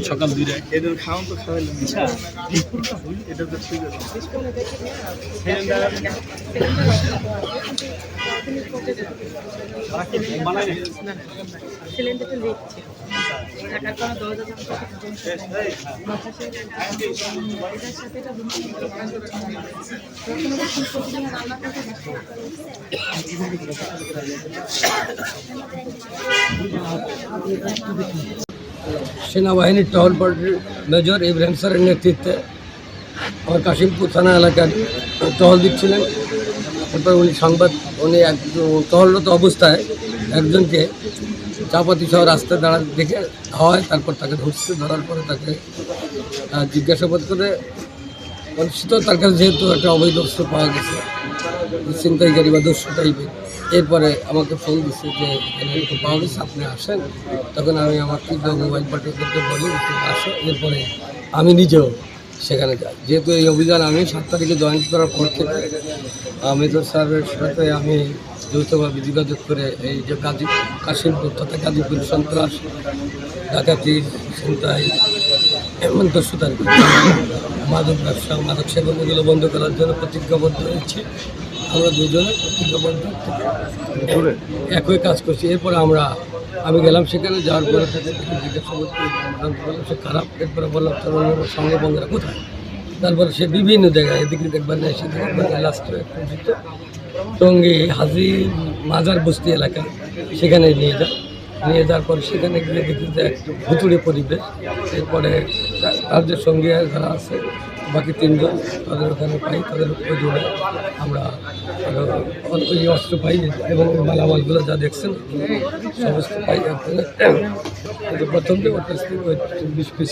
সকাল 2টায় এদের খাওয়ান তো খাওয়াইলেন এটা তো ঠিক আছে। সিলিন্ডারটা লিখছে টাকার কোনো 10,000 সেনাবাহিনীর টহল পার্টির মেজর ইব্রাহিম স্যারের নেতৃত্বে আমার কাশিমপুর থানা এলাকার টহল দিচ্ছিলেন। তারপর উনি টহলরত অবস্থায় একজনকে চাপাতি সহ রাস্তায় দাঁড়াতে দেখে হয়, তারপর তাকে ধরার পরে তাকে জিজ্ঞাসাবাদ করে অনিশ্চিত তার কাছে যেহেতু একটা অবৈধ অস্ত্র পাওয়া গেছে, ছিনতাইকারী বা দস্যু টাইপের। এরপরে আমাকে ফোন দিচ্ছে যে এখানে একটু পাওয়া গেছে, আপনি আসেন। তখন আমি আমার কৃষ্ণ মোবাইল পার্টিদেরকে বলি একটু আসো। এরপরে আমি নিজেও সেখানে যাই। যেহেতু এই অভিযান আমি 7 তারিখে জয়েন করার পর থেকে মেজর স্যারের সাথে আমি যৌথভাবে যোগাযোগ করে এই যে কাশিমপুর তথা গাজীপুর সন্ত্রাস, ডাকাতি, ছিনতাই, এমন দস্যুতার মাদক ব্যবসা, মাদক সেবন এগুলো বন্ধ করার জন্য প্রতিজ্ঞাবদ্ধ হয়েছি। আমরা দুজনে প্রতিজ্ঞাবদ্ধ একই কাজ করছি। এরপরে আমি গেলাম সেখানে, যাওয়ার পরে জিজ্ঞাসাবাদ করলাম সে খারাপ। এরপরে বললাম তার সঙ্গে বন্ধুরা কোথায়। তারপরে সে বিভিন্ন জায়গায় এদিকে দেখবার নেই সেদিকে দেখবার নেই, লাস্টে পরিচিত টঙ্গী হাজি মাজার বস্তি এলাকা সেখানে নিয়ে যাওয়ার পর সেখানে গিয়ে দেখি যে একটা ভুতুড়ে পরিবেশ। এরপরে তার যে সঙ্গী যারা আছে বাকি 3 জন তাদের ওখানে পাই, তাদের প্রয়োজনে আমরা ওই অস্ত্র পাই এবং মালামালগুলো যা দেখছেন সমস্ত পাই। প্রথম যে ওর কাছ থেকে 20 পিস